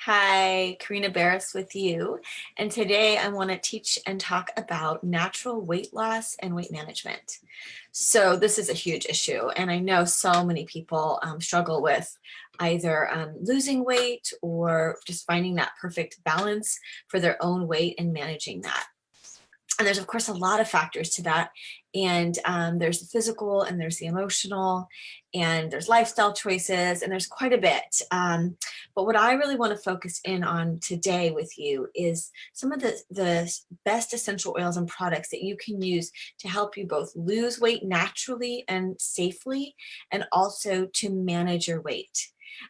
Hi, Corinna Barrus with you. And today I want to teach and talk about natural weight loss and weight management. So this is a huge issue, and I know so many people struggle with either losing weight or just finding that perfect balance for their own weight and managing that. And there's, of course, a lot of factors to that. And there's the physical and there's the emotional and there's lifestyle choices and there's quite a bit. But what I really want to focus in on today with you is some of the best essential oils and products that you can use to help you both lose weight naturally and safely, and also to manage your weight.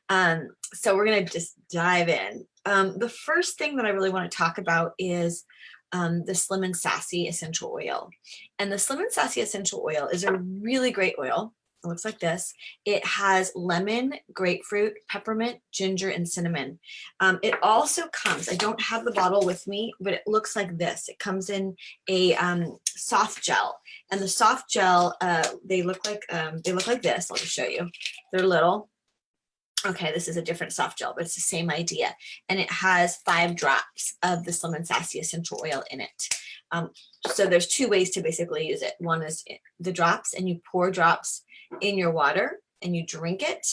So we're going to just dive in. The first thing that I really want to talk about is the Slim and Sassy essential oil. And the Slim and Sassy essential oil is a really great oil. It looks like this. It has lemon, grapefruit, peppermint, ginger, and cinnamon. It also comes, I don't have the bottle with me, but it looks like this. It comes in a soft gel. And the soft gel, they look like this. I'll just show you. They're little. Okay, this is a different soft gel, but it's the same idea. And it has 5 drops of the Slim and Sassy essential oil in it. So there's 2 ways to basically use it. One is the drops, and you pour drops in your water and you drink it.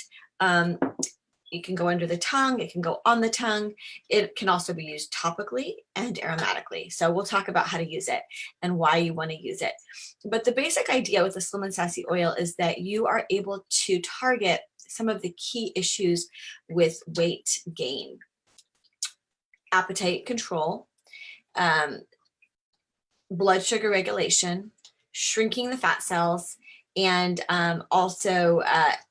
You can go under the tongue, it can go on the tongue. It can also be used topically and aromatically. So we'll talk about how to use it and why you want to use it. But the basic idea with the Slim and Sassy oil is that you are able to target some of the key issues with weight gain: appetite control, blood sugar regulation, shrinking the fat cells, and also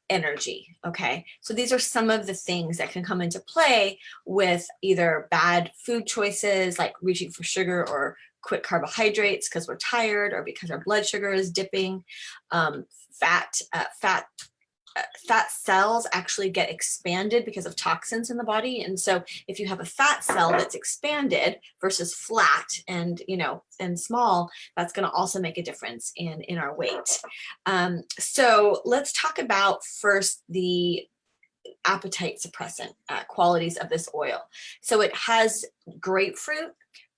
energy. Okay, so these are some of the things that can come into play with either bad food choices like reaching for sugar or quick carbohydrates because we're tired or because our blood sugar is dipping. Fat cells actually get expanded because of toxins in the body. And so if you have a fat cell that's expanded versus flat and small, that's going to also make a difference in our weight. So let's talk about first the appetite suppressant qualities of this oil. So it has grapefruit,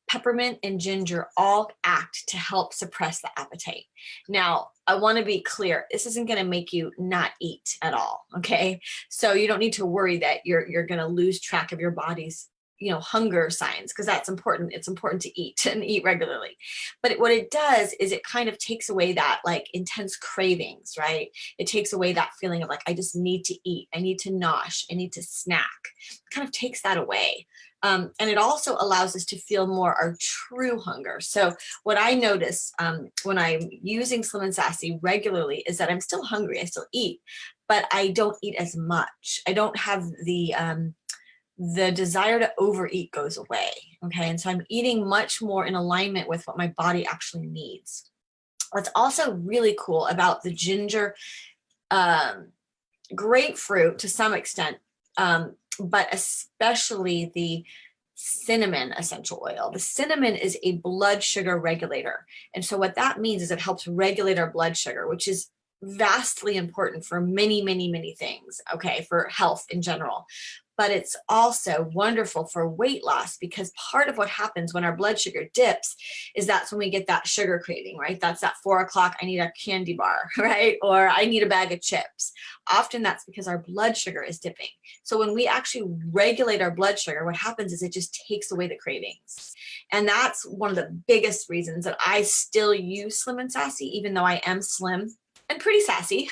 peppermint, and ginger all act to help suppress the appetite. Now, I want to be clear, this isn't going to make you not eat at all, okay? So you don't need to worry that you're going to lose track of your body's hunger signs, because that's important. It's important to eat and eat regularly. But what it does is it kind of takes away that like intense cravings, right? It takes away that feeling of like, I just need to eat, I need to nosh, I need to snack. It kind of takes that away. And it also allows us to feel more our true hunger. So what I notice when I'm using Slim and Sassy regularly is that I'm still hungry, I still eat, but I don't eat as much. I don't have the desire to overeat goes away, okay? And so I'm eating much more in alignment with what my body actually needs. What's also really cool about the ginger, grapefruit to some extent, but especially the cinnamon essential oil. The cinnamon is a blood sugar regulator. And so what that means is it helps regulate our blood sugar, which is vastly important for many, many, many things, okay, for health in general. But it's also wonderful for weight loss, because part of what happens when our blood sugar dips is that's when we get that sugar craving, right? That's that 4 o'clock, I need a candy bar, right? Or I need a bag of chips. Often that's because our blood sugar is dipping. So when we actually regulate our blood sugar, what happens is it just takes away the cravings. And that's one of the biggest reasons that I still use Slim and Sassy, even though I am slim and pretty sassy,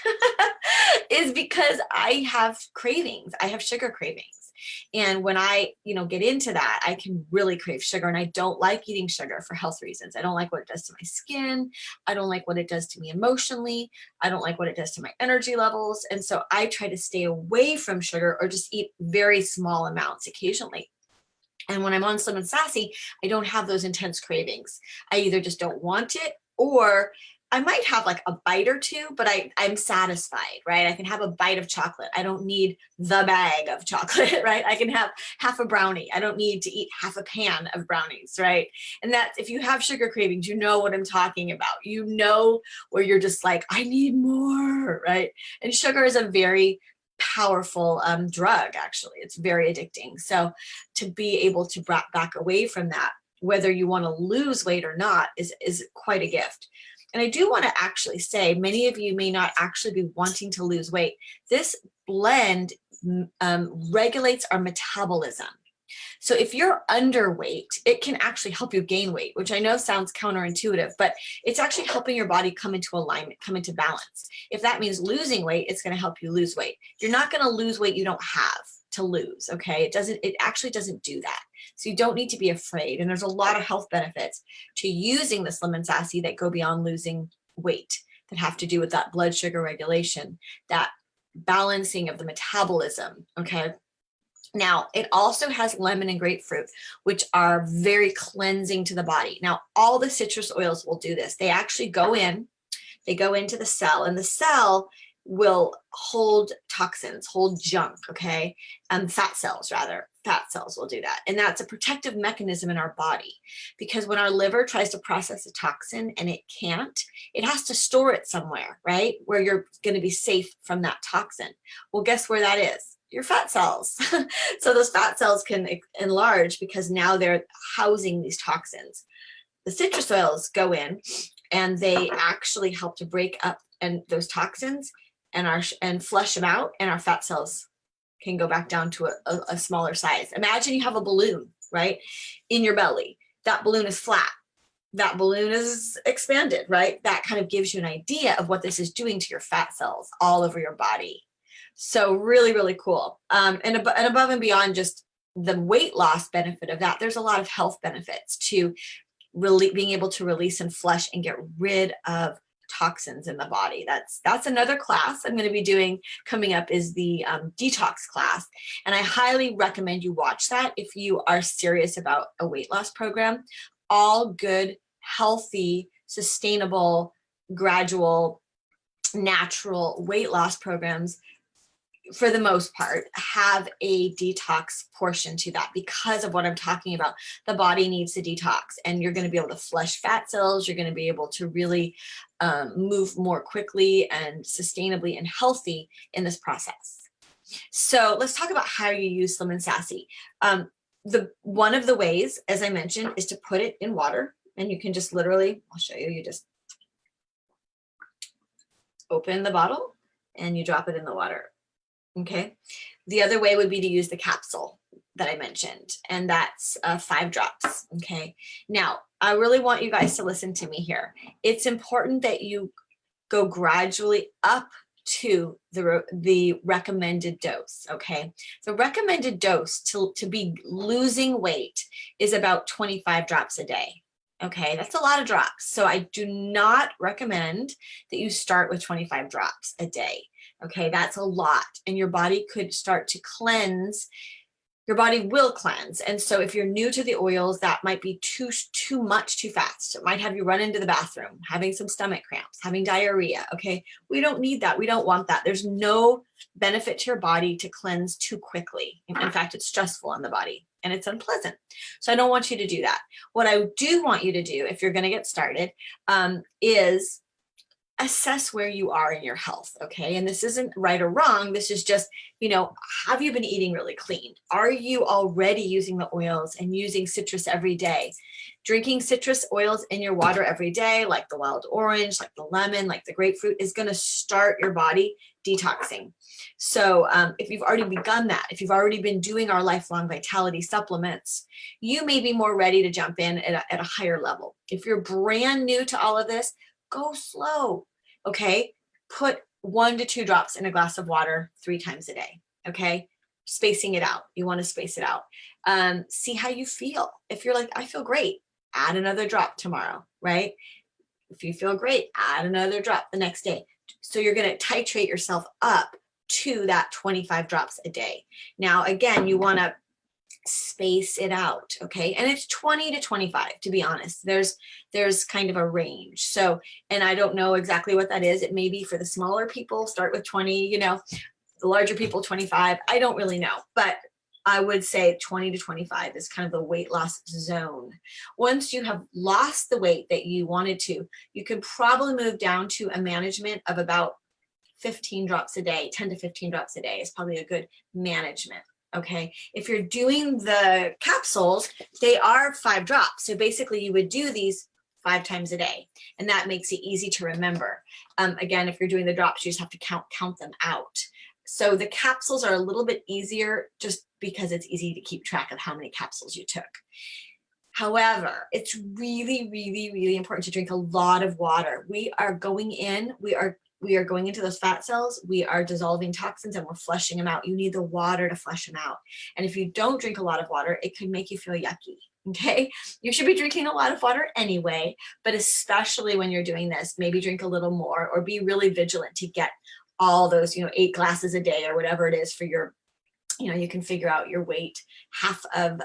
is because I have cravings. I have sugar cravings. And when I, get into that, I can really crave sugar, and I don't like eating sugar for health reasons. I don't like what it does to my skin. I don't like what it does to me emotionally. I don't like what it does to my energy levels. And so I try to stay away from sugar or just eat very small amounts occasionally. And when I'm on Slim and Sassy, I don't have those intense cravings. I either just don't want it, or I might have like a bite or two, but I'm satisfied, right? I can have a bite of chocolate. I don't need the bag of chocolate, right? I can have half a brownie. I don't need to eat half a pan of brownies, right? And that's, if you have sugar cravings, you know what I'm talking about. You know, where you're just like, I need more, right? And sugar is a very powerful drug, actually. It's very addicting. So to be able to back away from that, whether you want to lose weight or not, is quite a gift. And I do want to actually say, many of you may not actually be wanting to lose weight. This blend regulates our metabolism. So if you're underweight, it can actually help you gain weight, which I know sounds counterintuitive, but it's actually helping your body come into alignment, come into balance. If that means losing weight, it's going to help you lose weight. You're not going to lose weight you don't have to lose, okay? It actually doesn't do that. So you don't need to be afraid. And there's a lot of health benefits to using the Slim and Sassy that go beyond losing weight, that have to do with that blood sugar regulation, that balancing of the metabolism, okay? Now, it also has lemon and grapefruit, which are very cleansing to the body. Now, all the citrus oils will do this. They actually go into the cell, and the cell will hold toxins, hold junk, okay? Fat cells will do that. And that's a protective mechanism in our body, because when our liver tries to process a toxin and it can't, it has to store it somewhere, right? Where you're going to be safe from that toxin. Well, guess where that is? Your fat cells. So those fat cells can enlarge because now they're housing these toxins. The citrus oils go in and they actually help to break up those toxins and flush them out, and our fat cells can go back down to a smaller size. Imagine you have a balloon, right, in your belly. That balloon is flat. That balloon is expanded, right? That kind of gives you an idea of what this is doing to your fat cells all over your body. So really, really cool. And above and beyond just the weight loss benefit of that, there's a lot of health benefits to really being able to release and flush and get rid of toxins in the body. That's another class I'm going to be doing coming up, is the detox class. And I highly recommend you watch that if you are serious about a weight loss program. All good, healthy, sustainable, gradual, natural weight loss programs, for the most part, have a detox portion to that because of what I'm talking about. The body needs to detox, and you're going to be able to flush fat cells. You're going to be able to really move more quickly and sustainably and healthy in this process. So let's talk about how you use Slim and Sassy. One of the ways, as I mentioned, is to put it in water, and you can just literally, I'll show you, you just open the bottle and you drop it in the water. Okay. The other way would be to use the capsule that I mentioned, and that's 5 drops. Okay. Now, I really want you guys to listen to me here. It's important that you go gradually up to the recommended dose. Okay. The recommended dose to be losing weight is about 25 drops a day. Okay, that's a lot of drops. So I do not recommend that you start with 25 drops a day. Okay, that's a lot. And your body could start to cleanse. Your body will cleanse. And so if you're new to the oils, that might be too much too fast. It might have you run into the bathroom, having some stomach cramps, having diarrhea. Okay, we don't need that. We don't want that. There's no benefit to your body to cleanse too quickly. In fact, it's stressful on the body and it's unpleasant. So I don't want you to do that. What I do want you to do, if you're going to get started, is assess where you are in your health. Okay. And this isn't right or wrong. This is just, have you been eating really clean? Are you already using the oils and using citrus every day? Drinking citrus oils in your water every day, like the wild orange, like the lemon, like the grapefruit, is going to start your body detoxing. So if you've already begun that, if you've already been doing our lifelong vitality supplements, you may be more ready to jump in at a higher level. If you're brand new to all of this, go slow. Okay. Put 1 to 2 drops in a glass of water 3 times a day. Okay. Spacing it out. You want to space it out. See how you feel. If you're like, I feel great, add another drop tomorrow, right? If you feel great, add another drop the next day. So you're going to titrate yourself up to that 25 drops a day. Now, again, you want to space it out. Okay. And it's 20 to 25, to be honest. There's kind of a range. So, and I don't know exactly what that is. It may be for the smaller people, start with 20, the larger people, 25. I don't really know, but I would say 20 to 25 is kind of the weight loss zone. Once you have lost the weight that you wanted to, you can probably move down to a management of about 15 drops a day, 10 to 15 drops a day is probably a good management. Okay, if you're doing the capsules, they are 5 drops. So basically you would do these 5 times a day, and that makes it easy to remember. Again, if you're doing the drops, you just have to count them out. So the capsules are a little bit easier just because it's easy to keep track of how many capsules you took. However, it's really, really, really important to drink a lot of water. We are going into those fat cells, we are dissolving toxins, and we're flushing them out. You need the water to flush them out. And if you don't drink a lot of water, it can make you feel yucky, okay? You should be drinking a lot of water anyway, but especially when you're doing this, maybe drink a little more, or be really vigilant to get all those, 8 glasses a day or whatever it is for your, you can figure out your weight. Half of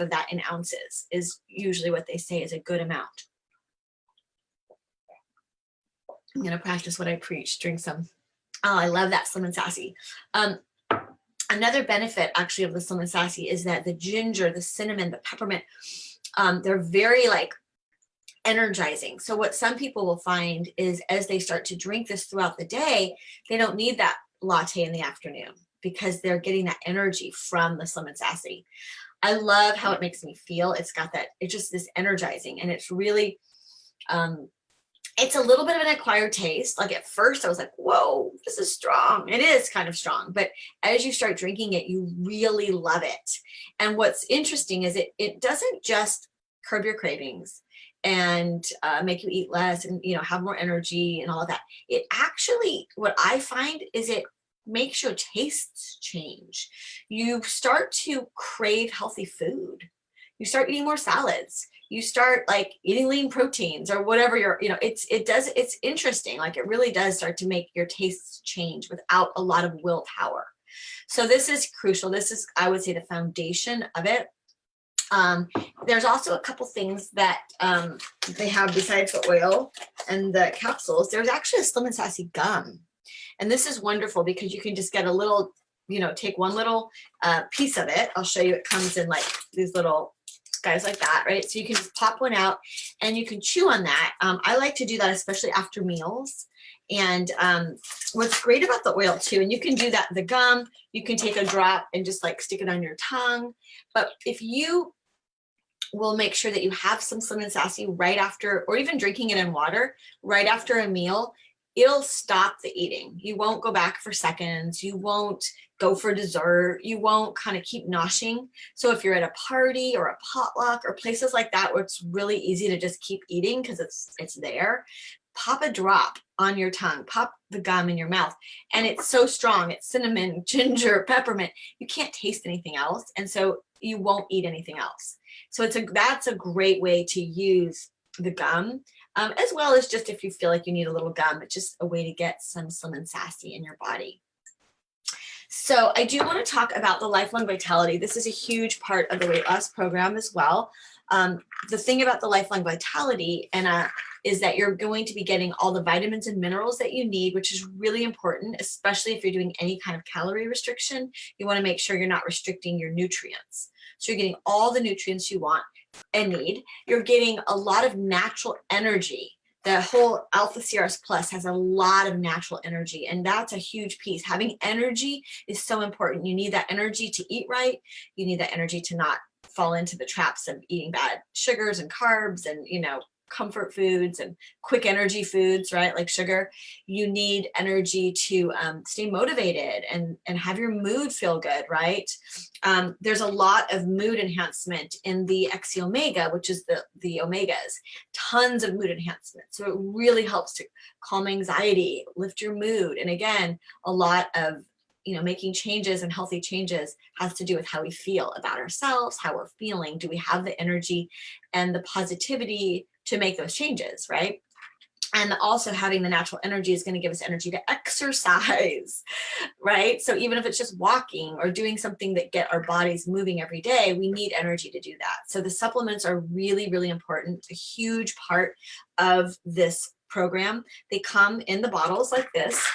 that in ounces is usually what they say is a good amount. I'm going to practice what I preach, drink some. Oh, I love that Slim and Sassy. Another benefit actually of the Slim and Sassy is that the ginger, the cinnamon, the peppermint, they're very energizing. So what some people will find is as they start to drink this throughout the day, they don't need that latte in the afternoon because they're getting that energy from the Slim and Sassy. I love how it makes me feel. It's got that, it's just this energizing, and it's really, it's a little bit of an acquired taste. Like at first I was like, whoa, this is strong. It is kind of strong, but as you start drinking it, you really love it. And what's interesting is it doesn't just curb your cravings and make you eat less and, have more energy and all of that. It actually, what I find is it makes your tastes change. You start to crave healthy food. You start eating more salads. You start eating lean proteins or whatever it's interesting. It really does start to make your tastes change without a lot of willpower. So this is crucial. This is, I would say, the foundation of it. There's also a couple things that they have besides the oil and the capsules. There's actually a Slim and Sassy gum. And this is wonderful because you can just get a little, take one little piece of it. I'll show you. It comes in these little guys like that, right? So you can just pop one out and you can chew on that. I like to do that, especially after meals. And what's great about the oil too, and you can do that, the gum, you can take a drop and just stick it on your tongue. But if you will make sure that you have some Slim and Sassy right after, or even drinking it in water right after a meal, it'll stop the eating. You won't go back for seconds. You won't go for dessert. You won't kind of keep noshing. So if you're at a party or a potluck or places like that where it's really easy to just keep eating because it's there, pop a drop on your tongue, pop the gum in your mouth. And it's so strong. It's cinnamon, ginger, peppermint. You can't taste anything else. And so you won't eat anything else. So that's a great way to use the gum. As well as just if you feel like you need a little gum, it's just a way to get some Slim and Sassy in your body. So I do want to talk about the lifelong vitality. This is a huge part of the weight loss program as well. The thing about the lifelong vitality is that you're going to be getting all the vitamins and minerals that you need, which is really important, especially if you're doing any kind of calorie restriction. You want to make sure you're not restricting your nutrients. So you're getting all the nutrients you want and need. You're getting a lot of natural energy. The whole Alpha CRS Plus has a lot of natural energy, and that's a huge piece. Having energy is so important. You need that energy to eat right. You need that energy to not fall into the traps of eating bad sugars and carbs and, comfort foods and quick energy foods, right? Like sugar. You need energy to stay motivated and have your mood feel good, right? There's a lot of mood enhancement in the XC Omega, which is the omegas, tons of mood enhancement. So it really helps to calm anxiety, lift your mood. And again, a lot of making changes and healthy changes has to do with how we feel about ourselves, how we're feeling. Do we have the energy and the positivity to make those changes, right? And also having the natural energy is going to give us energy to exercise, right? So even if it's just walking or doing something that get our bodies moving every day, we need energy to do that. So the supplements are really, really important, a huge part of this program. They come in the bottles like this.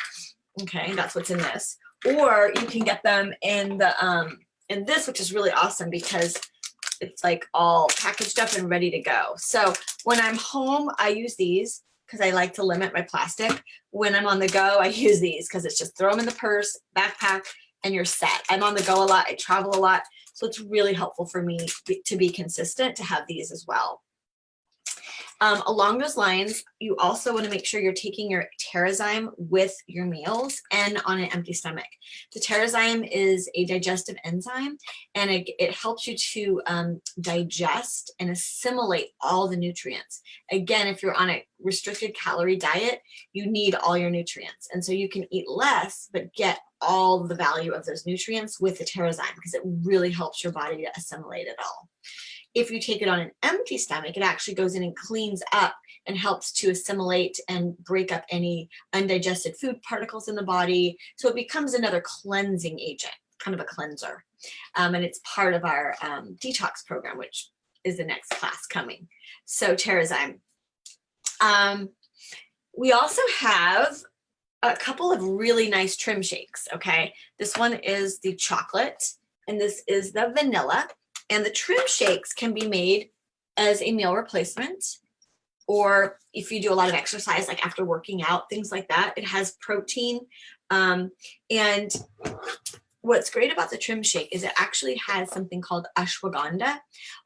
Okay, that's what's in this. Or you can get them in this, which is really awesome because it's all packaged up and ready to go. So when I'm home, I use these. because I like to limit my plastic. When I'm on the go, I use these because it's just throw them in the purse, backpack, and you're set. I'm on the go a lot. I travel a lot. So it's really helpful for me to be consistent to have these as well. Along those lines, you also want to make sure you're taking your Terrazyme with your meals and on an empty stomach. The Terrazyme is a digestive enzyme, and it helps you to digest and assimilate all the nutrients. Again, if you're on a restricted calorie diet, you need all your nutrients. And so you can eat less, but get all the value of those nutrients with the Terrazyme because it really helps your body to assimilate it all. If you take it on an empty stomach, it actually goes in and cleans up and helps to assimilate and break up any undigested food particles in the body. So it becomes another cleansing agent, kind of a cleanser. And it's part of our detox program, which is the next class coming. So Terrazyme. We also have a couple of really nice trim shakes, okay? This one is the chocolate, and this is the vanilla. And the trim shakes can be made as a meal replacement, or if you do a lot of exercise, like after working out, things like that. It has protein. And what's great about the trim shake is it actually has something called ashwagandha.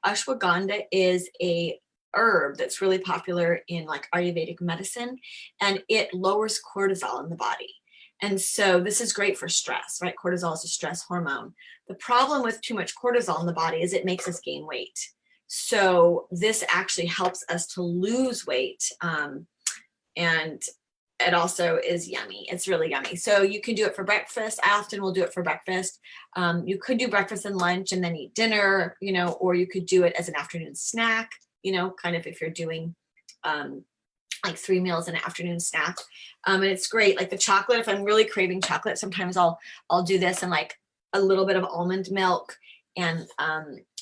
Ashwagandha is a herb that's really popular in like Ayurvedic medicine, and it lowers cortisol in the body. And so this is great for stress, right? Cortisol is a stress hormone. The problem with too much cortisol in the body is it makes us gain weight. So this actually helps us to lose weight. And it also is yummy. It's really yummy. So you can do it for breakfast. I often will do it for breakfast. You could do breakfast and lunch and then eat dinner, you know, or you could do it as an afternoon snack, you know, kind of if you're doing like 3 meals an afternoon snack. And it's great. Like the chocolate, if I'm really craving chocolate, sometimes I'll do this and like a little bit of almond milk, and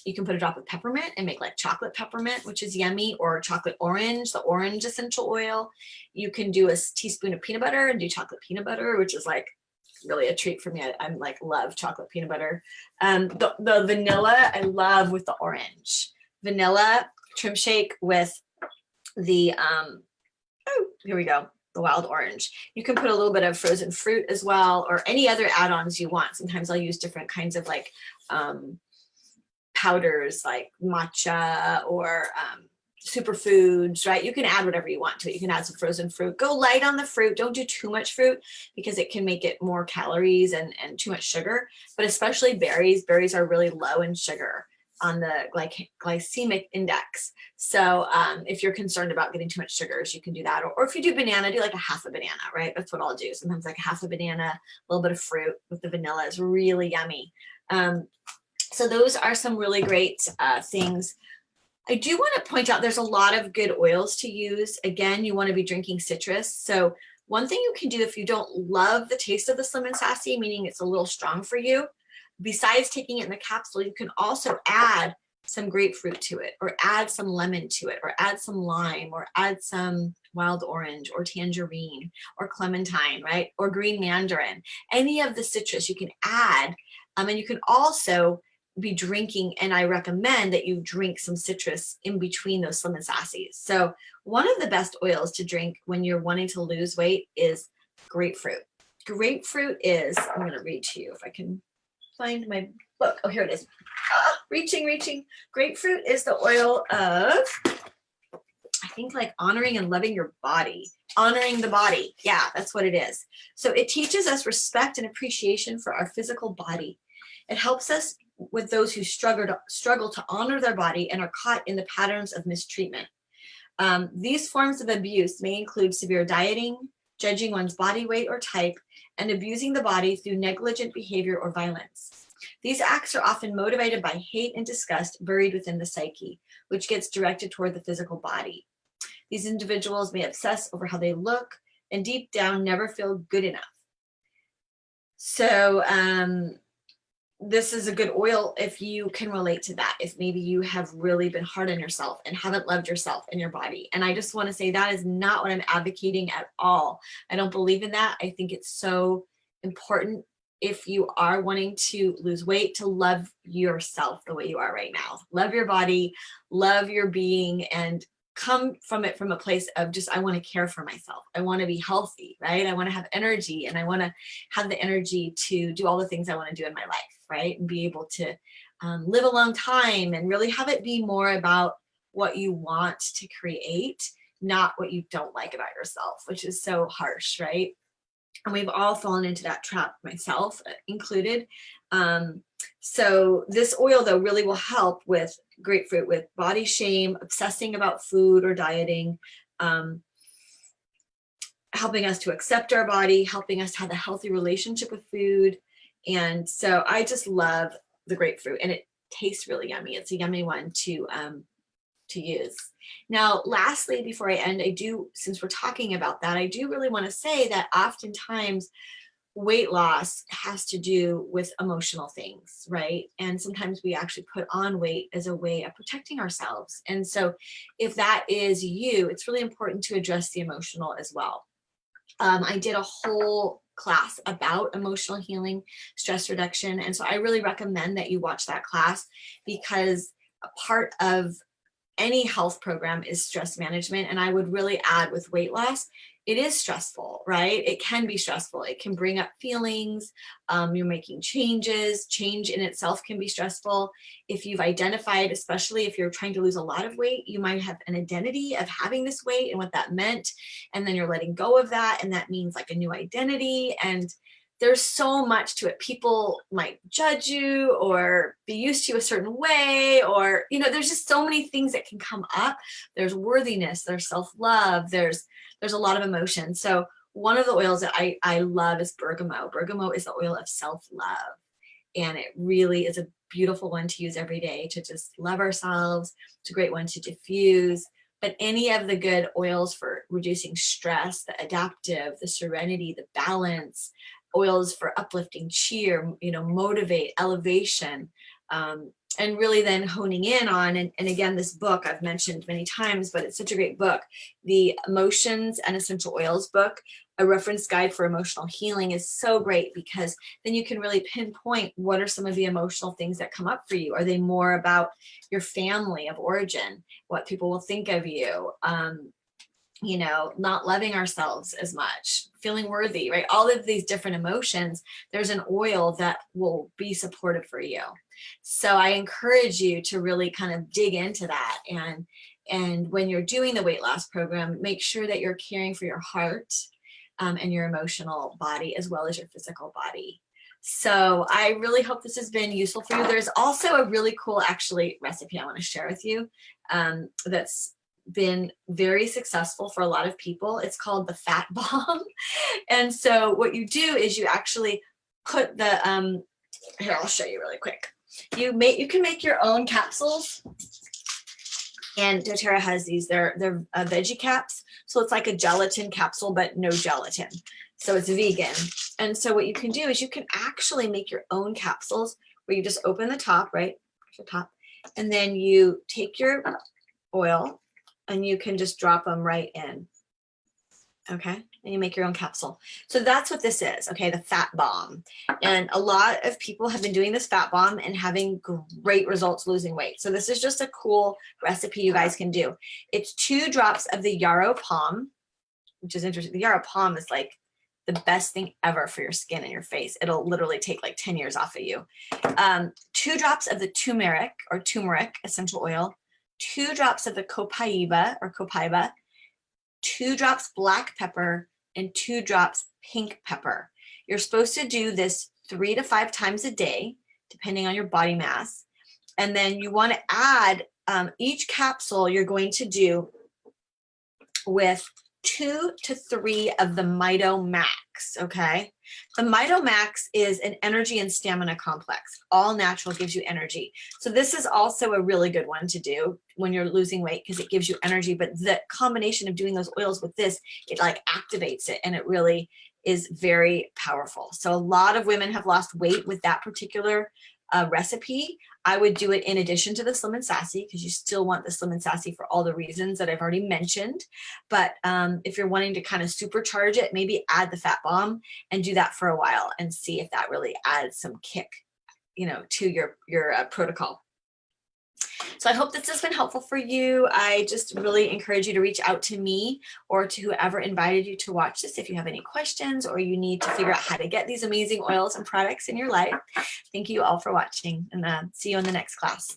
you can put a drop of peppermint and make like chocolate peppermint, which is yummy, or chocolate orange, the orange essential oil. You can do a teaspoon of peanut butter and do chocolate peanut butter, which is like really a treat for me. I'm like love chocolate peanut butter. The vanilla I love with the orange. Vanilla trim shake with the here we go, the wild orange. You can put a little bit of frozen fruit as well, or any other add-ons you want. Sometimes I'll use different kinds of like powders like matcha or superfoods, right? You can add whatever you want to it. You can add some frozen fruit. Go light on the fruit. Don't do too much fruit because it can make it more calories and too much sugar, but especially berries. Berries are really low in sugar on the glycemic index. So if you're concerned about getting too much sugars, you can do that. Or if you do banana, do like a half a banana, right? That's what I'll do. Sometimes like a half a banana, a little bit of fruit with the vanilla is really yummy. So those are some really great things. I do want to point out there's a lot of good oils to use. Again, you want to be drinking citrus. So one thing you can do if you don't love the taste of the Slim and Sassy, meaning it's a little strong for you, besides taking it in the capsule, you can also add some grapefruit to it, or add some lemon to it, or add some lime, or add some wild orange or tangerine or clementine, right? Or green mandarin. Any of the citrus you can add. And you can also be drinking, and I recommend that you drink some citrus in between those Slim and Sassies. So one of the best oils to drink when you're wanting to lose weight is grapefruit. Grapefruit is, I'm going to read to you if I can find my book. Oh, here it is. Reaching. Grapefruit is the oil of, I think, like honoring and loving your body. Honoring the body. Yeah, that's what it is. So it teaches us respect and appreciation for our physical body. It helps us with those who struggle to honor their body and are caught in the patterns of mistreatment. These forms of abuse may include severe dieting, judging one's body weight or type, and abusing the body through negligent behavior or violence. These acts are often motivated by hate and disgust buried within the psyche, which gets directed toward the physical body. These individuals may obsess over how they look and deep down never feel good enough. So this is a good oil if you can relate to that, if maybe you have really been hard on yourself and haven't loved yourself and your body. And I just want to say that is not what I'm advocating at all. I don't believe in that. I think it's so important, if you are wanting to lose weight, to love yourself the way you are right now. Love your body, love your being, and come from it from a place of just, I want to care for myself. I want to be healthy, right? I want to have energy, and I want to have the energy to do all the things I want to do in my life, right? And be able to live a long time, and really have it be more about what you want to create, not what you don't like about yourself, which is so harsh, right? And we've all fallen into that trap, myself included. So this oil though really will help with grapefruit, with body shame, obsessing about food or dieting, helping us to accept our body, helping us to have a healthy relationship with food. And so I just love the grapefruit, and it tastes really yummy. It's a yummy one to use. Now, lastly, before I end, since we're talking about that, I do really want to say that oftentimes weight loss has to do with emotional things, right? And sometimes we actually put on weight as a way of protecting ourselves. And so if that is you, it's really important to address the emotional as well. I did a whole class about emotional healing, stress reduction. And so I really recommend that you watch that class, because a part of any health program is stress management. And I would really add with weight loss, it is stressful, right? It can be stressful. It can bring up feelings. You're making changes. Change in itself can be stressful. If you've identified, especially if you're trying to lose a lot of weight, you might have an identity of having this weight and what that meant. And then you're letting go of that. And that means like a new identity. And there's so much to it. People might judge you or be used to you a certain way, or, there's just so many things that can come up. There's worthiness, there's self-love, there's a lot of emotion. So one of the oils that I love is bergamot. Bergamot is the oil of self-love. And it really is a beautiful one to use every day to just love ourselves. It's a great one to diffuse. But any of the good oils for reducing stress, the adaptive, the serenity, the balance, oils for uplifting, cheer, motivate, elevation, and really then honing in on, and again, this book I've mentioned many times, but it's such a great book, the Emotions and Essential Oils book, A Reference Guide for Emotional Healing, is so great, because then you can really pinpoint what are some of the emotional things that come up for you. Are they more about your family of origin, what people will think of you, not loving ourselves as much, feeling worthy, right? All of these different emotions, there's an oil that will be supportive for you. So I encourage you to really kind of dig into that. And when you're doing the weight loss program, make sure that you're caring for your heart and your emotional body, as well as your physical body. So I really hope this has been useful for you. There's also a really cool, recipe I want to share with you that's been very successful for a lot of people. It's called the fat bomb. And so what you do is you actually put the, here, I'll show you really quick. You can make your own capsules, and doTERRA has these, they're veggie caps. So it's like a gelatin capsule, but no gelatin. So it's vegan. And so what you can do is you can actually make your own capsules, where you just open the top, right? The top, and then you take your oil and you can just drop them right in. Okay, and you make your own capsule. So that's what this is, okay, the fat bomb. And a lot of people have been doing this fat bomb and having great results losing weight. So this is just a cool recipe you guys can do. It's 2 drops of the yarrow palm, which is interesting. The yarrow palm is like the best thing ever for your skin and your face. It'll literally take like 10 years off of you. 2 drops of the turmeric essential oil, 2 drops of the copaiba, 2 drops black pepper, and 2 drops pink pepper. You're supposed to do this 3 to 5 times a day, depending on your body mass. And then you want to add each capsule you're going to do with 2 to 3 of the Mito Max, okay? The Mito Max is an energy and stamina complex. All natural, gives you energy. So this is also a really good one to do when you're losing weight, because it gives you energy. But the combination of doing those oils with this, it like activates it, and it really is very powerful. So a lot of women have lost weight with that particular recipe. I would do it in addition to the Slim and Sassy, because you still want the Slim and Sassy for all the reasons that I've already mentioned. But if you're wanting to kind of supercharge it, maybe add the fat bomb and do that for a while and see if that really adds some kick, to your protocol. So I hope this has been helpful for you. I just really encourage you to reach out to me or to whoever invited you to watch this if you have any questions or you need to figure out how to get these amazing oils and products in your life. Thank you all for watching, and see you in the next class.